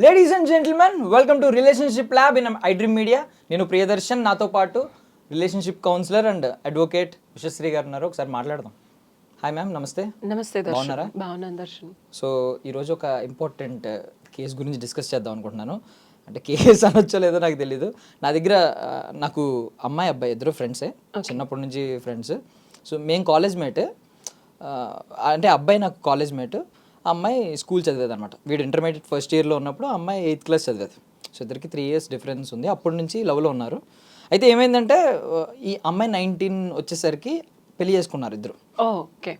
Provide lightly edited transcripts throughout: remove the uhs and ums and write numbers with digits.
Ladies and gentlemen, welcome to relationship lab in iDream media. నేను ప్రియదర్శన్, నాతో పాటు relationship counsellor and advocate Vishwashri garu ఉన్నారు. ఒకసారి మాట్లాడదాం. హాయ్ మ్యామ్, నమస్తే. నమస్తే. బాగున్నారా? బాగున్నాను దర్శన్. సో ఈరోజు ఒక ఇంపార్టెంట్ కేసు గురించి డిస్కస్ చేద్దాం అనుకుంటున్నాను. అంటే కేసు అనొచ్చో లేదో నాకు తెలీదు. నా దగ్గర నాకు అమ్మాయి అబ్బాయి ఇద్దరు ఫ్రెండ్సే, చిన్నప్పటి నుంచి ఫ్రెండ్స్. సో మేము కాలేజ్ మేట్. అంటే అబ్బాయి నాకు కాలేజ్ మేట్, అమ్మాయి స్కూల్ చదివేది అనమాట. వీడు ఇంటర్మీడియట్ ఫస్ట్ ఇయర్లో ఉన్నప్పుడు అమ్మాయి 8th క్లాస్ చదివేది. సో ఇద్దరికి 3 years డిఫరెన్స్ ఉంది. అప్పటి నుంచి లవ్లో ఉన్నారు. అయితే ఏమైందంటే ఈ అమ్మాయి 19 వచ్చేసరికి పెళ్లి చేసుకున్నారు ఇద్దరు. ఓకే.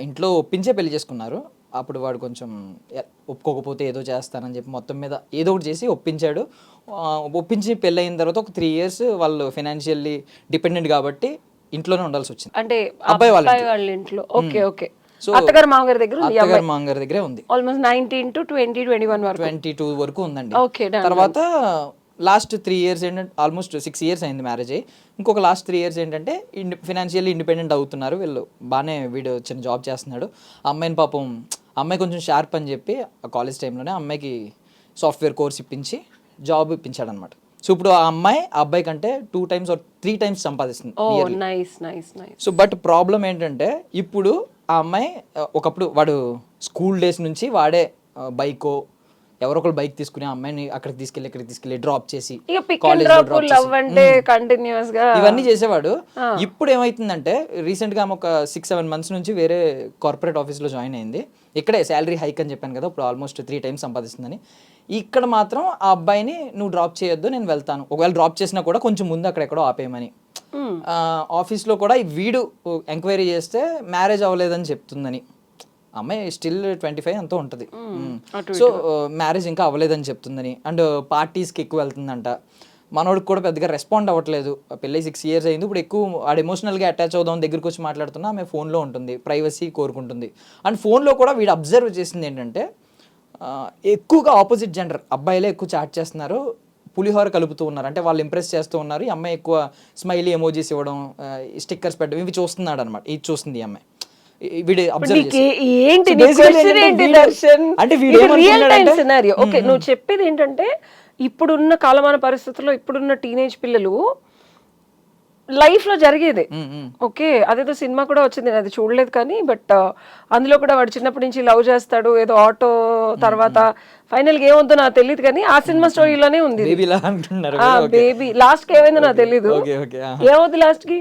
ఇంట్లో ఒప్పించే పెళ్లి చేసుకున్నారు. అప్పుడు వాడు కొంచెం ఒప్పుకోకపోతే ఏదో చేస్తానని చెప్పి మొత్తం మీద ఏదో ఒకటి చేసి ఒప్పించాడు. ఒప్పించి పెళ్ళి అయిన తర్వాత ఒక 3 years వాళ్ళు ఫైనాన్షియల్లీ డిపెండెంట్ కాబట్టి ఇంట్లోనే ఉండాల్సి వచ్చింది. అంటే అబ్బాయి వాళ్ళ ఇంట్లో. Okay okay. సో అత్తగారు మామగారి దగ్గర అత్తగారు మామగారి దగ్గరే ఉంది. ఆల్మోస్ట్ 19 to 20, 21 వరకు. 22 వరకు ఉందండి. ఓకే. తర్వాత లాస్ట్ 3 years ఏంటంటే ఆల్మోస్ట్ 6 years అయింది మ్యారేజ్ అయ్యి. ఇంకొక లాస్ట్ 3 years ఏంటంటే ఫినాన్షియల్లీ ఇండిపెండెంట్ అవుతున్నారు వీళ్ళు. బాగానే వీడు చిన్న జాబ్ చేస్తున్నాడు. అమ్మాయిని పాపం అమ్మాయి కొంచెం షార్ప్ అని చెప్పి ఆ కాలేజ్ టైంలోనే అమ్మాయికి సాఫ్ట్వేర్ కోర్స్ ఇప్పించి జాబ్ ఇప్పించాడు అనమాట. సో ఇప్పుడు ఆ అమ్మాయి ఆ అబ్బాయి కంటే 2 times or 3 times సంపాదిస్తుంది. సో బట్ ప్రాబ్లం ఏంటంటే ఇప్పుడు ఆ అమ్మాయి ఒకప్పుడు వాడు స్కూల్ డేస్ నుంచి వాడే బైకో ఎవరో ఒకరు బైక్ తీసుకుని ఆ అమ్మాయిని అక్కడికి తీసుకెళ్ళి ఇక్కడికి తీసుకెళ్ళి డ్రాప్ చేసి ఇవన్నీ చేసేవాడు. ఇప్పుడు ఏమైతుందంటే రీసెంట్ గా ఆమె ఒక 6-7 months నుంచి వేరే కార్పొరేట్ ఆఫీస్ లో జాయిన్ అయింది. ఇక్కడే శాలరీ హైక్ అని చెప్పాను కదా, ఇప్పుడు ఆల్మోస్ట్ 3 times సంపాదిస్తుందని. ఇక్కడ మాత్రం ఆ అబ్బాయిని నువ్వు డ్రాప్ చేయొద్దు, నేను వెళ్తాను, ఒకవేళ డ్రాప్ చేసినా కూడా కొంచెం ముందు అక్కడెక్కడో ఆపేయమని. ఆఫీస్లో కూడా వీడు ఎంక్వైరీ చేస్తే మ్యారేజ్ అవ్వలేదని చెప్తుందని. అమ్మాయి స్టిల్ 25 అంతా ఉంటుంది. సో మ్యారేజ్ ఇంకా అవ్వలేదని చెప్తుందని. అండ్ పార్టీస్కి ఎక్కువ వెళ్తుందంట. మనోడికి కూడా పెద్దగా రెస్పాండ్ అవ్వట్లేదు. పెళ్ళి 6 years అయింది. ఇప్పుడు ఎక్కువ ఆడు ఎమోషనల్గా అటాచ్ అవుదాం దగ్గరికి వచ్చి మాట్లాడుతున్నా ఆమె ఫోన్లో ఉంటుంది, ప్రైవసీ కోరుకుంటుంది. అండ్ ఫోన్లో కూడా వీడు అబ్జర్వ్ చేసింది ఏంటంటే ఎక్కువగా ఆపోజిట్ జెండర్ అబ్బాయిలే ఎక్కువ చాట్ చేస్తున్నారు, పులిహోర కలుపుతూ ఉన్నారు, అంటే వాళ్ళు ఇంప్రెస్ చేస్తూ ఉన్నారు. ఈ అమ్మాయి ఎక్కువ స్మైలీ ఎమోజీస్ ఇవ్వడం, స్టిక్కర్స్ పెట్టడం, ఇవి చూస్తున్నాడు అనమాట. ఇది చూస్తుంది ఈ అమ్మాయి. వీడు అబ్జర్వ్ ఓకే. నువ్వు చెప్పేది ఏంటంటే ఇప్పుడున్న కాలమాన పరిస్థితుల్లో ఇప్పుడున్న టీనేజ్ పిల్లలు లైఫ్ లో జరిగేది. ఓకే, అదేదో సినిమా కూడా వచ్చింది, అది చూడలేదు కానీ, బట్ అందులో కూడా వాడు చిన్నప్పటి నుంచి లవ్ చేస్తాడు, ఏదో ఆటో, తర్వాత ఫైనల్ గా ఏమవుతుందో నాకు తెలియదు కానీ ఆ సినిమా స్టోరీలోనే ఉంది. బేబీ లాస్ట్ కి ఏమైందో నాకు తెలీదు. ఏమవుతుంది లాస్ట్ కి?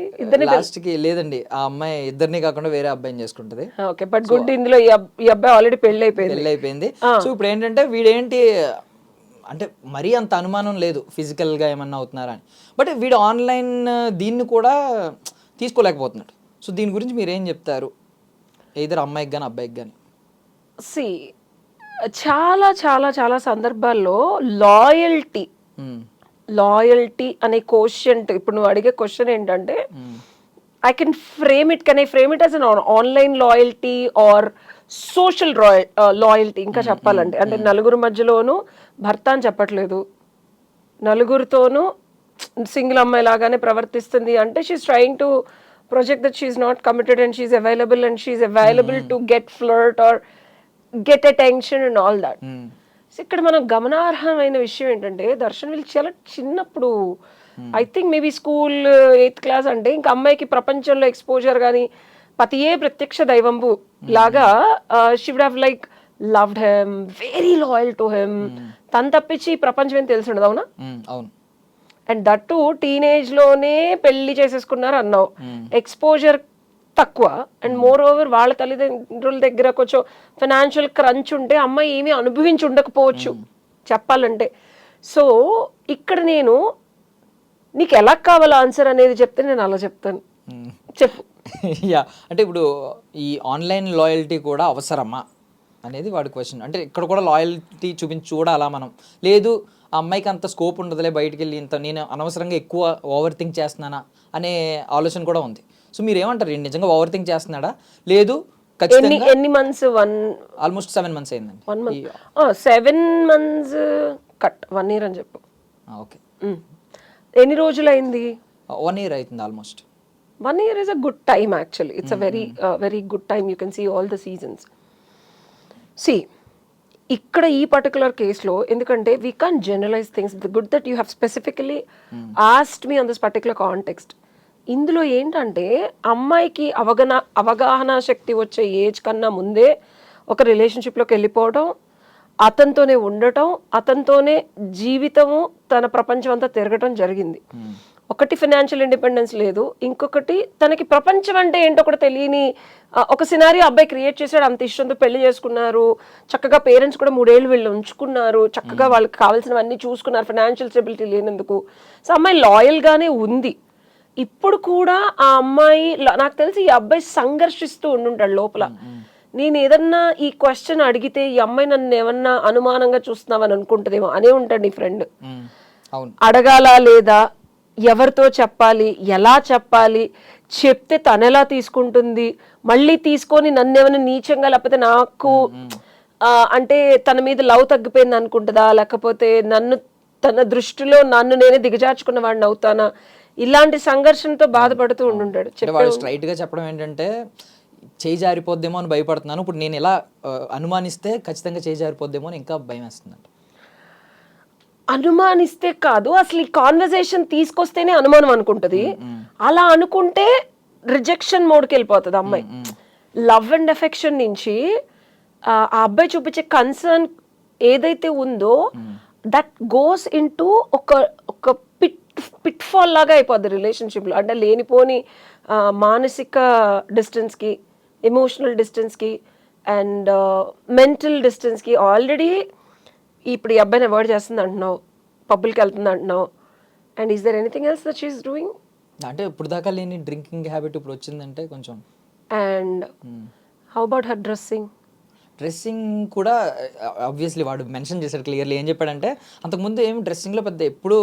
లాస్ట్ కి లేదండి, ఆ అమ్మాయి ఇద్దరిని కాకుండా వేరే అబ్బాయిని చేసుకుంటది. ఓకే, బట్ గుడ్ ఇందులో ఈ అబ్బాయి ఆల్రెడీ పెళ్లి అయిపోయింది. సో ఇప్పుడు ఏంటంటే వీడేంటి అంటే మరీ అంత అనుమానం లేదు ఫిజికల్గా ఏమన్నా అవుతున్నారా అని. బట్ వీడు ఆన్లైన్ దీన్ని కూడా తీసుకోలేకపోతున్నాడు. సో దీని గురించి మీరు ఏం చెప్తారు, ఎయిదర్ అమ్మాయికి కానీ అబ్బాయికి కానీ? చాలా చాలా చాలా సందర్భాల్లో లాయల్టీ అనే క్వశ్చన్, ఇప్పుడు నువ్వు అడిగే క్వశ్చన్ ఏంటంటే I can frame it as an online loyalty or social loyalty. ఇంకా చెప్పాలంటే అంటే నలుగురు మధ్యలోనూ భర్త అని చెప్పట్లేదు, నలుగురితోనూ సింగిల్ అమ్మాయి లాగానే ప్రవర్తిస్తుంది అంటే she's trying to project that she's not committed and she's available to get flirt or get attention and all that. So ఇక్కడ మనం గమనార్హమైన విషయం ఏంటంటే దర్శన్ వీళ్ళు చాలా చిన్నప్పుడు, I think maybe school 8th class అంటే ఇంకా అమ్మాయికి ప్రపంచంలో ఎక్స్పోజర్ కానీ పతియే ప్రత్యక్ష దైవంబు లాగా she would have like loved him, very loyal to him. తను తప్పించి ప్రపంచం ఏం తెలిసి ఉండదు. అవునా? అవును. అండ్ దట్టు టీనేజ్ లోనే పెళ్లి చేసేసుకున్నారు అన్నావు. ఎక్స్పోజర్ తక్కువ అండ్ మోర్ ఓవర్ వాళ్ళ తల్లిదండ్రుల దగ్గర కొంచెం ఫైనాన్షియల్ క్రంచ్ ఉంటే అమ్మాయి ఏమీ అనుభవించి ఉండకపోవచ్చు చెప్పాలంటే. సో ఇక్కడ నేను నీకు ఎలా కావాలో ఆన్సర్ అనేది చెప్తే నేను అలా చెప్తాను. చెప్పు. అంటే ఇప్పుడు ఈ ఆన్లైన్ లాయల్టీ కూడా అవసరమా అనేది వాడి క్వశ్చన్. అంటే ఇక్కడ కూడా లాయల్టీ చూడాలా మనం? లేదు ఆ అమ్మాయికి అంత స్కోప్ ఉండదులే, బయటికి వెళ్ళి ఇంత నేను అనవసరంగా ఎక్కువ ఓవర్ థింక్ చేస్తున్నానా అనే ఆలోచన కూడా ఉంది. సో మీరు ఏమంటారు, నిజంగా ఓవర్ థింక్ చేస్తున్నాడా? లేదు ఎన్ని మంత్స్? ఆల్మోస్ట్ 7 months అయిందండి. 7 months కట్ 1 year అని చెప్పు. ఓకే. ఎన్ని రోజులు అయింది? 1 year అవుతుంది almost. 1 year is a good time actually. It's a very good time. You can see all the seasons. See, ఇక్కడ ఈ పర్టికులర్ కేసులో ఎందుకంటే we can generalise things the good that you have specifically asked me on this particular context. ఇందులో ఏంటంటే అమ్మాయికి అవగాహన శక్తి వచ్చే age కన్నా ముందే ఒక రిలేషన్షిప్లోకి వెళ్ళిపోవడం, అతనితోనే ఉండటం, అతనితోనే జీవితము తన ప్రపంచం అంతా తిరగటం జరిగింది. ఒకటి ఫైనాన్షియల్ ఇండిపెండెన్స్ లేదు, ఇంకొకటి తనకి ప్రపంచం అంటే ఏంటో కూడా తెలియని ఒక సినారీ అబ్బాయి క్రియేట్ చేశాడు. అంత ఇష్టంతో పెళ్లి చేసుకున్నారు, చక్కగా పేరెంట్స్ కూడా 3 ఏళ్ళు వీళ్ళు ఉంచుకున్నారు, చక్కగా వాళ్ళకి కావాల్సినవన్నీ చూసుకున్నారు, ఫైనాన్షియల్ స్టెబిలిటీ లేనందుకు. సో అమ్మాయి లాయల్గానే ఉంది. ఇప్పుడు కూడా ఆ అమ్మాయి నాకు తెలిసి ఈ అబ్బాయి సంఘర్షిస్తూ ఉండుంటాడు లోపల. నేను ఏదన్నా ఈ క్వశ్చన్ అడిగితే ఈ అమ్మాయి నన్ను ఏమన్నా అనుమానంగా చూస్తున్నావని అనుకుంటుందేమో అనే ఉంటాడు నీ ఫ్రెండ్. అడగాలా లేదా, ఎవరితో చెప్పాలి, ఎలా చెప్పాలి, చెప్తే తను ఎలా తీసుకుంటుంది, మళ్ళీ తీసుకొని నన్ను ఏమైనా నీచంగా లేకపోతే నాకు అంటే తన మీద లవ్ తగ్గిపోయింది అనుకుంటుందా, లేకపోతే తన దృష్టిలో నన్ను నేనే దిగజార్చుకున్న వాడిని అవుతానా, ఇలాంటి సంఘర్షణతో బాధపడుతూ ఉండుంటాడు. స్ట్రైట్ గా చెప్పడం ఏంటంటే చేయి జారిపోద్దేమో అని భయపడుతున్నాను, ఇప్పుడు నేను ఎలా అనుమానిస్తే ఖచ్చితంగా చేయి జారిపోద్దేమో అని ఇంకా భయం వేస్తుందంట. అనుమానిస్తే కాదు, అసలు ఈ కాన్వర్సేషన్ తీసుకొస్తేనే అనుమానం అనుకుంటది. అలా అనుకుంటే రిజెక్షన్ మోడ్కి వెళ్ళిపోతుంది అమ్మాయి. లవ్ అండ్ ఎఫెక్షన్ నుంచి ఆ అబ్బాయి చూపించే కన్సర్న్ ఏదైతే ఉందో దట్ గోస్ ఇన్ టు ఒక పిట్ ఫాల్ లాగా అయిపోద్ది రిలేషన్షిప్లో. అంటే లేనిపోని మానసిక డిస్టెన్స్కి, ఎమోషనల్ డిస్టెన్స్కి అండ్ మెంటల్ డిస్టెన్స్కి. ఆల్రెడీ ఇప్పుడు ఈ అబ్బాయిని అవాయిడ్ చేస్తుంది అంటున్నావు, పబ్బులకి వెళ్తుంది అంటున్నావు, and is there anything else that she is doing? అంటే ఇప్పుడు దాకా లేని డ్రింకింగ్ హ్యాబిట్ ఇప్పుడు వచ్చిందంటే కొంచెం. And how about her dressing కూడా ఆబ్వియస్లీ వాడు మెన్షన్ చేశాడు క్లియర్లీ. ఏం చెప్పాడంటే అంతకుముందు ఏం డ్రెస్సింగ్లో పెద్ద ఎప్పుడు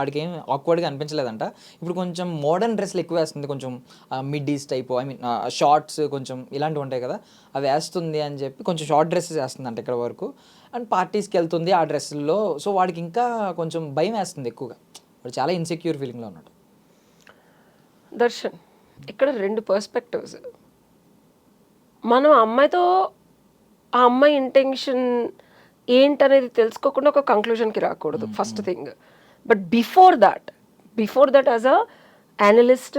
ఆడికి ఏం ఆక్వర్డ్గా అనిపించలేదంట, ఇప్పుడు కొంచెం మోడర్న్ డ్రెస్లు ఎక్కువ వేస్తుంది, కొంచెం middies type, I mean shorts కొంచెం ఇలాంటివి ఉంటాయి కదా అవి వేస్తుంది అని చెప్పి కొంచెం షార్ట్ డ్రెస్సెస్ వేస్తుందంట ఇక్కడ వరకు. అండ్ పార్టీస్కి వెళ్తుంది ఆ డ్రెస్సుల్లో. సో వాడికి ఇంకా కొంచెం భయం వేస్తుంది ఎక్కువగా, వాడు చాలా ఇన్సెక్యూర్ ఫీలింగ్లో ఉన్నాడు. దర్శన్, ఇక్కడ 2 పర్స్పెక్టివ్స్. మనం అమ్మాయితో ఆ అమ్మాయి ఇంటెన్షన్ ఏంటనేది తెలుసుకోకుండా ఒక కంక్లూజన్కి రాకూడదు, first thing. But before that as a analyst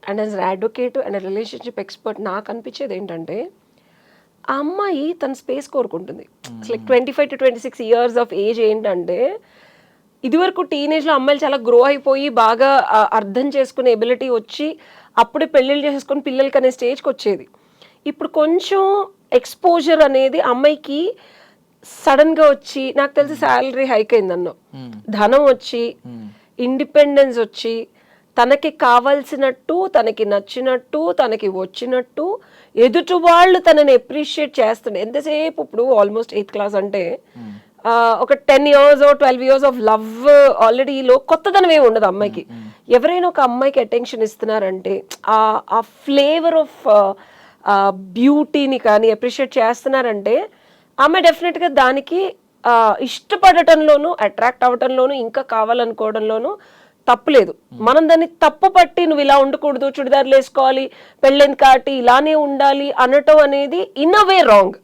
and as an advocate and relationship expert నాకు అనిపించేది ఏంటంటే ఆ అమ్మాయి తన స్పేస్ కోరుకుంటుంది. Like 25 to 26 years of age ఏంటంటే ఇదివరకు టీనేజ్లో అమ్మాయిలు చాలా గ్రో అయిపోయి బాగా అర్థం చేసుకునే ఎబిలిటీ వచ్చి అప్పుడే పెళ్ళిళ్ళు చేసుకొని పిల్లలకి అనే స్టేజ్కి వచ్చేది. ఇప్పుడు కొంచెం ఎక్స్పోజర్ అనేది అమ్మాయికి సడన్గా వచ్చి, నాకు తెలిసి శాలరీ హైక్ అయిందన్నో, ధనం వచ్చి, ఇండిపెండెన్స్ వచ్చి, తనకి కావాల్సినట్టు, తనకి నచ్చినట్టు, తనకి వచ్చినట్టు ఎదుటి వాళ్ళు తనని అప్రిషియేట్ చేస్తుండే. ఎంతసేపు ఇప్పుడు ఆల్మోస్ట్ 8th క్లాస్ అంటే ఒక 10 years or 12 years of love ఆల్రెడీలో కొత్తదనం ఏమి ఉండదు అమ్మాయికి. ఎవరైనా ఒక అమ్మాయికి అటెన్షన్ ఇస్తున్నారంటే ఆ ఫ్లేవర్ ఆఫ్ బ్యూటీని కానీ అప్రిషియేట్ చేస్తున్నారంటే ఆమె డెఫినెట్గా దానికి ఇష్టపడటంలోనూ అట్రాక్ట్ అవ్వటంలోనూ ఇంకా కావాలనుకోవడంలోనూ తప్పులేదు. మనం దాన్ని తప్పు పట్టి నువ్వు ఇలా ఉండకూడదు, చుడిదార్లు వేసుకోవాలి, పెళ్ళైన కాటి ఇలానే ఉండాలి అనటం అనేది in a way wrong.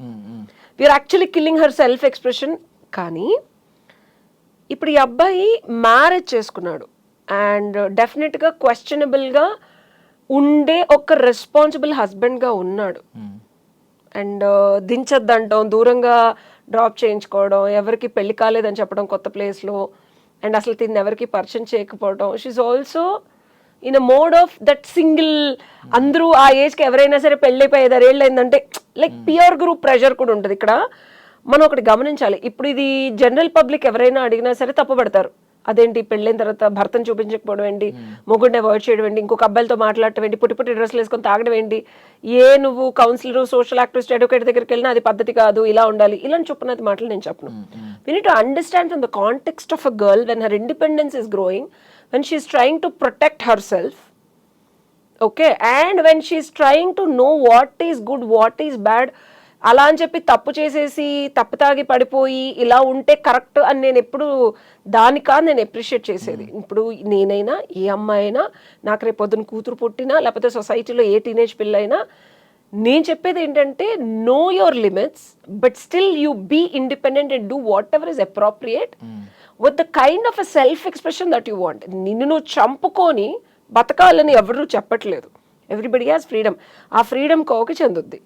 We're actually killing her self expression. కానీ ఇప్పుడు ఈ అబ్బాయి మ్యారేజ్ చేసుకున్నాడు అండ్ డెఫినెట్గా క్వశ్చనబుల్గా ఉండే ఒక రెస్పాన్సిబుల్ హస్బెండ్గా ఉన్నాడు. అండ్ దించద్దంటాం, దూరంగా డ్రాప్ చేయించుకోవడం, ఎవరికి పెళ్లి కాలేదని చెప్పడం కొత్త ప్లేస్లో, అండ్ అసలు తిని ఎవరికి పరిచయం చేయకపోవడం. She's also in a mode of that single. అందరూ ఆ ఏజ్కి ఎవరైనా సరే పెళ్ళైపోయి 5-6 ఏళ్ళు అయిందంటే లైక్ పియర్ గ్రూప్ ప్రెషర్ కూడా ఉంటుంది. ఇక్కడ మనం ఒకటి గమనించాలి. ఇప్పుడు ఇది జనరల్ పబ్లిక్ ఎవరైనా అడిగినా సరే తప్పుపడతారు. అదేంటి పెళ్ళైన తర్వాత భర్తను చూపించకపోవడం ఏంటి, మొగుడిని అవాయిడ్ చేయడం ఏంటి, ఇంకొక అబ్బాయిలతో మాట్లాడటం ఏంటి, పుట్టి డ్రెస్లు వేసుకొని తాగడం ఏంటి, నువ్వు కౌన్సిలర్, సోషల్ యాక్టివిస్ట్, అడ్వకేట్ దగ్గరికి వెళ్ళినా అది పద్ధతి కాదు, ఇలా ఉండాలి, ఇలాంటి చొప్పునది మాటలు నేను చెప్పను. We need to understand from the context of a girl when her independence is growing, when she is trying to protect her self, okay, and when she is trying to know what is good, what is bad. అలా అని చెప్పి తప్పు చేసేసి తప్పు తాగి పడిపోయి ఇలా ఉంటే కరెక్ట్ అని నేను ఎప్పుడు దాని కాదు నేను అప్రిషియేట్ చేసేది. ఇప్పుడు నేనైనా ఏ అమ్మాయి అయినా నాకు రేపు పొద్దున కూతురు పుట్టినా లేకపోతే సొసైటీలో ఏ టీనేజ్ పిల్ల అయినా నేను చెప్పేది ఏంటంటే know your limits but still you be independent and do whatever is appropriate with the kind of a self expression that you want. నిన్ను నువ్వు చంపుకొని బతకాలని ఎవరు చెప్పట్లేదు. Everybody has freedom. ఆ ఫ్రీడమ్ కోకి చెందుద్ది.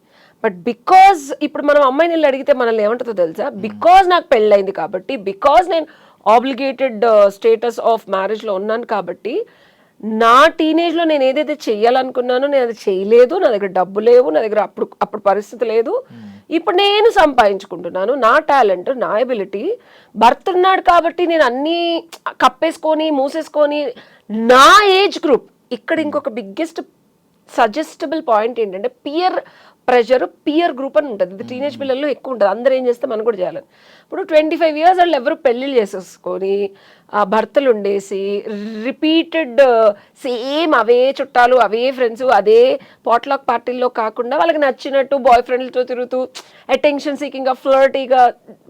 బట్ బికాజ్ ఇప్పుడు మనం అమ్మాయిని వెళ్ళి అడిగితే మనల్ని ఏమంటుందో తెలుసా, బికాజ్ నాకు పెళ్ళైంది కాబట్టి, బికాజ్ నేను ఆబ్లిగేటెడ్ స్టేటస్ ఆఫ్ మ్యారేజ్లో ఉన్నాను కాబట్టి, నా టీనేజ్లో నేను ఏదైతే చెయ్యాలనుకున్నానో నేను అది చేయలేదు, నా దగ్గర డబ్బు లేవు, నా దగ్గర అప్పుడు పరిస్థితి లేదు, ఇప్పుడు నేను సంపాదించుకుంటున్నాను, నా టాలెంట్, నా ఎబిలిటీ, భర్త ఉన్నాడు కాబట్టి నేను అన్నీ కప్పేసుకొని మూసేసుకొని, నా ఏజ్ గ్రూప్. ఇక్కడ ఇంకొక బిగ్గెస్ట్ సజెస్టబుల్ పాయింట్ ఏంటంటే పియర్ ప్రెషర్, పియర్ గ్రూప్ అని ఉంటుంది. ఇది టీనేజ్ పిల్లల్లో ఎక్కువ ఉంటుంది. అందరూ ఏం చేస్తే మనం కూడా చేయాలని. ఇప్పుడు 25 years వాళ్ళు ఎవరు పెళ్ళిళ్ళు చేసేసుకొని భర్తలు ఉండేసి రిపీటెడ్ సేమ్ అవే చుట్టాలు, అవే ఫ్రెండ్స్, అదే పాట్లాక్ పార్టీల్లో కాకుండా వాళ్ళకి నచ్చినట్టు బాయ్ ఫ్రెండ్లతో తిరుగుతూ అటెన్షన్ సీకింగ్గా, ఫ్లర్టీగా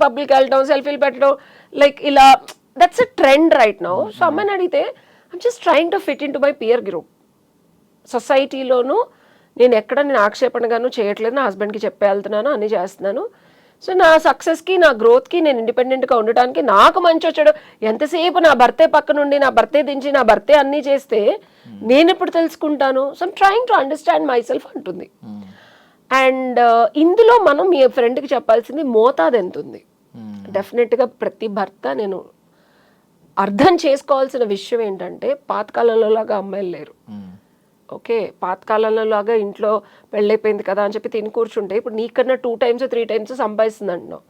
పబ్లిక్ వెళ్ళడం, సెల్ఫీలు పెట్టడం, లైక్ ఇలా that's a trend right now. So అమ్మాయిని అడిగితే I'm just trying to fit in to my peer group. సొసైటీలోనూ నేను ఎక్కడ నేను ఆక్షేపణగాను చేయట్లేదు, నా హస్బెండ్కి చెప్పే వెళ్తున్నాను, అన్నీ చేస్తున్నాను. సో నా సక్సెస్కి, నా గ్రోత్కి, నేను ఇండిపెండెంట్గా ఉండటానికి, నాకు మంచి వచ్చాడు. ఎంతసేపు నా భర్తే పక్క నుండి, నా భర్తే దించి, నా భర్తే అన్నీ చేస్తే నేను ఎప్పుడు తెలుసుకుంటాను? So I'm trying to understand my self అంటుంది. అండ్ ఇందులో మనం మీ ఫ్రెండ్కి చెప్పాల్సింది మోతాదు ఎంత ఉంది. డెఫినెట్గా ప్రతి భర్త నేను అర్థం చేసుకోవాల్సిన విషయం ఏంటంటే, పాతకాలంలో లాగా అమ్మాయిలు లేరు. ఓకే, పాతకాలంలో లాగా ఇంట్లో పెళ్ళైపోయింది కదా అని చెప్పి తిని కూర్చుంటే, ఇప్పుడు నీకన్నా 2 times 3 times సంపాదిస్తుంది అంటున్నావు.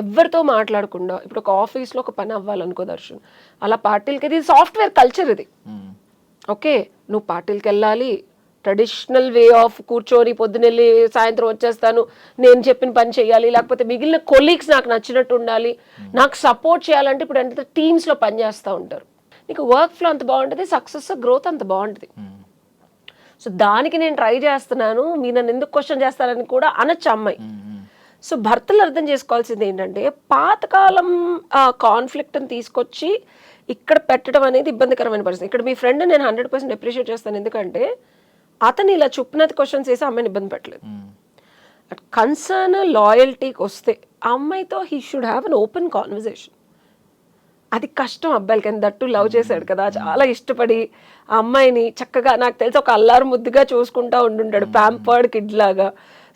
ఎవరితో మాట్లాడకుండా, ఇప్పుడు ఒక ఆఫీస్లో ఒక పని అవ్వాలనుకో దర్శన్, అలా పార్టీలకి, ఇది సాఫ్ట్వేర్ కల్చర్ ఇది. ఓకే, నువ్వు పార్టీలకి వెళ్ళాలి, ట్రెడిషనల్ వే ఆఫ్ కూర్చొని పొద్దునెళ్ళి సాయంత్రం వచ్చేస్తాను, నేను చెప్పిన పని చేయాలి, లేకపోతే మిగిలిన కొలీగ్స్ నాకు నచ్చినట్టు ఉండాలి, నాకు సపోర్ట్ చేయాలంటే ఇప్పుడు అంటే టీమ్స్లో పనిచేస్తూ ఉంటారు. నీకు వర్క్ ఫ్లో అంత బాగుంటుంది, సక్సెస్ గ్రోత్ అంత బాగుంటుంది. సో దానికి నేను ట్రై చేస్తున్నాను, మీరు నన్ను ఎందుకు క్వశ్చన్ చేస్తారని కూడా అనొచ్చు అమ్మాయి. సో భర్తలు అర్థం చేసుకోవాల్సింది ఏంటంటే, పాతకాలం కాన్ఫ్లిక్ట్ని తీసుకొచ్చి ఇక్కడ పెట్టడం అనేది ఇబ్బందికరమైన పరిస్థితి. ఇక్కడ మీ ఫ్రెండ్ నేను 100% అప్రిషియేట్ చేస్తాను. ఎందుకంటే అతను ఇలా చుప్పినది క్వశ్చన్స్ చేసి అమ్మాయిని ఇబ్బంది పెట్టలేదు. కన్సర్న్ లాయల్టీకి వస్తే ఆ అమ్మాయితో he should have an open conversation. అది కష్టం అబ్బాయిలకి. దట్టు లవ్ చేశాడు కదా, చాలా ఇష్టపడి ఆ అమ్మాయిని చక్కగా, నాకు తెలిసి ఒక అల్లారు ముద్దుగా చూసుకుంటా ఉండుంటాడు, ప్యాంపర్డ్ కిడ్ లాగా.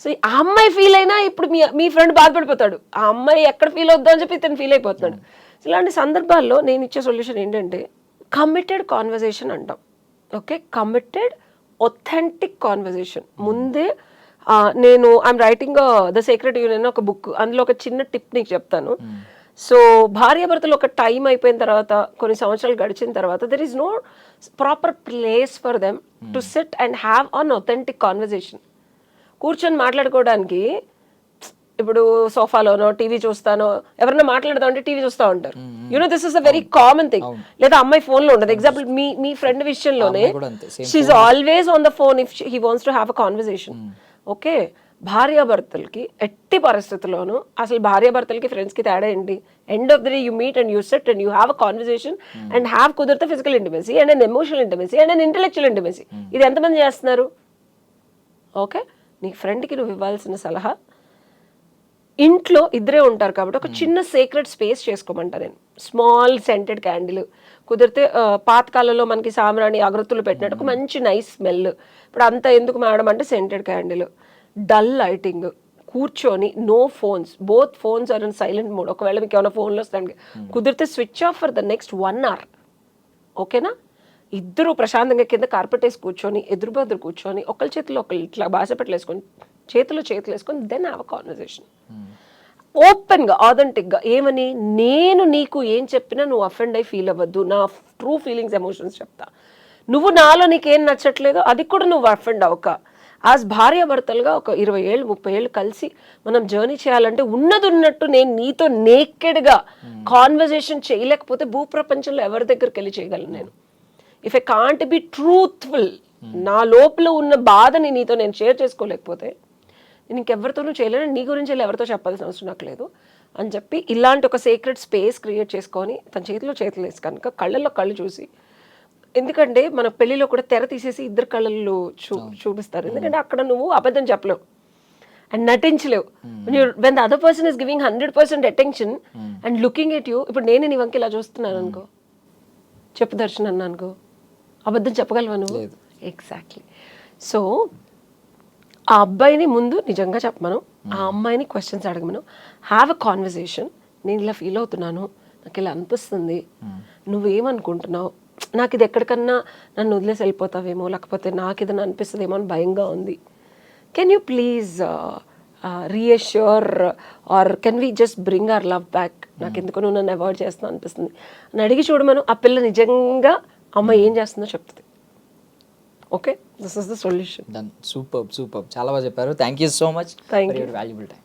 సో ఆ అమ్మాయి ఫీల్ అయినా ఇప్పుడు మీ ఫ్రెండ్ బాధపడిపోతాడు, ఆ అమ్మాయి ఎక్కడ ఫీల్ అవుద్దా అని చెప్పి ఇతను ఫీల్ అయిపోతున్నాడు. ఇలాంటి సందర్భాల్లో నేను ఇచ్చే సొల్యూషన్ ఏంటంటే, కమిటెడ్ కాన్వర్జేషన్ అంటాం. Okay, committed authentic conversation. ముందే నేను I'm writing the secret union ఒక బుక్, అందులో ఒక చిన్న టిప్ నీకు చెప్తాను. సో భార్యాభర్తలు ఒక టైం అయిపోయిన తర్వాత, కొన్ని సంవత్సరాలు గడిచిన తర్వాత, there is no proper place for them to sit and have an authentic conversation. కూర్చొని మాట్లాడుకోవడానికి ఇప్పుడు సోఫాలోనో టీవీ చూస్తానో, ఎవరైనా మాట్లాడదాం అంటే టీవీ చూస్తూ ఉంటారు. You know this is a very common thing. లేదా అమ్మాయి ఫోన్లో ఉండదు. ఎగ్జాంపుల్ మీ ఫ్రెండ్ విషయంలోనే she always on the phone if he wants to have a conversation. Okay, భార్యాభర్తలకి ఎట్టి పరిస్థితుల్లోనూ, అసలు భార్యాభర్తలకి ఫ్రెండ్స్కి తేడా ఏంటి? End of the day you meet and you sit and you have a conversation and have కుదిరితే physical intimacy and an emotional intimacy and an intellectual intimacy. ఇది ఎంతమంది చేస్తున్నారు? ఓకే, నీ ఫ్రెండ్కి నువ్వు ఇవ్వాల్సిన సలహా, ఇంట్లో ఇద్దరే ఉంటారు కాబట్టి ఒక చిన్న సీక్రెట్ స్పేస్ చేసుకోమంటా నేను. స్మాల్ సెంటెడ్ క్యాండిల్, కుదిరితే పాతకాలంలో మనకి సాంబ్రాణి అగరత్తులు పెట్టినట్టు ఒక మంచి నైస్ స్మెల్. ఇప్పుడు అంతా ఎందుకు మేడం అంటే సెంటెడ్ క్యాండిల్, డల్ లైటింగ్, కూర్చొని no phones, both phones are in silent mode. ఒకవేళ మీకు ఏమైనా ఫోన్లో వస్తాను, కుదిరితే switch off for the next 1 hour. ఓకేనా? ఇద్దరు ప్రశాంతంగా కింద కార్పెట్ వేసి కూర్చొని, ఎదురు కూర్చొని, ఒకరి చేతిలో ఒకళ్ళు ఇట్లా బాసపెట్లు వేసుకొని, చేతులు వేసుకొని, దెన్ హ్యావ్ అ కాన్వర్జేషన్. ఓపెన్గా, ఆథెంటిక్గా. ఏమని? నేను నీకు ఏం చెప్పినా నువ్వు అఫెండ్ అయి ఫీల్ అవ్వద్దు, నా ట్రూ ఫీలింగ్స్, ఎమోషన్స్ చెప్తా. నువ్వు నాలో నీకేం నచ్చట్లేదో అది కూడా నువ్వు అఫెండ్ అవ్వక, యాజ్ భార్యాభర్తలుగా ఒక 20 ఏళ్ళు 30 ఏళ్ళు కలిసి మనం జర్నీ చేయాలంటే ఉన్నది ఉన్నట్టు నేను నీతో నేకెడ్గా కాన్వర్జేషన్ చేయలేకపోతే భూప్రపంచంలో ఎవరి దగ్గరికి వెళ్ళి చేయగలను నేను? If I can't be truthful, నా లోపల ఉన్న బాధని నీతో నేను షేర్ చేసుకోలేకపోతే నేను ఇంకెవరితోనూ చేయలేను, నీ గురించి ఎవరితో చెప్పాల్సిన అవసరం నాకు లేదు అని చెప్పి, ఇలాంటి ఒక సీక్రెట్ స్పేస్ క్రియేట్ చేసుకొని తన చేతిలో చేతులు వేసి కనుక కళ్ళల్లో కళ్ళు చూసి, ఎందుకంటే మన పెళ్లిలో కూడా తెర తీసేసి ఇద్దరు కళ్ళల్లో చూపిస్తారు, ఎందుకంటే అక్కడ నువ్వు అబద్ధం చెప్పలేవు అండ్ నటించలేవు. When the other person is giving 100% attention and looking at you. ఇప్పుడు నేను నీ వంక ఇలా చూస్తున్నాను అనుకో, చెప్పు దర్శన్ అన్నా అనుకో, అబద్ధం చెప్పగలవా నువ్వు? ఎగ్జాక్ట్లీ. సో ఆ అబ్బాయిని ముందు నిజంగా చెప్పమను, ఆ అమ్మాయిని క్వశ్చన్స్ అడగమను, హ్యావ్ అ కాన్వర్సేషన్. నేను ఇలా ఫీల్ అవుతున్నాను, నాకు ఇలా అనిపిస్తుంది, నువ్వేమనుకుంటున్నావు, నాకు ఇది ఎక్కడికన్నా నన్ను వదిలేసి వెళ్ళిపోతావేమో, లేకపోతే నాకు ఏదైనా అనిపిస్తుందేమో అని భయంగా ఉంది, can you please reassure are can we just bring our love back, నాకు ఎందుకో నువ్వు నన్ను అవాయిడ్ చేస్తున్నావు అనిపిస్తుంది అని అడిగి చూడమను. ఆ పిల్ల నిజంగా అమ్మాయి ఏం చేస్తుందో చెప్తుంది. Okay, this is the solution. Done. Super super, చాలా బాగా చెప్పారు. Thank you so much for your valuable time.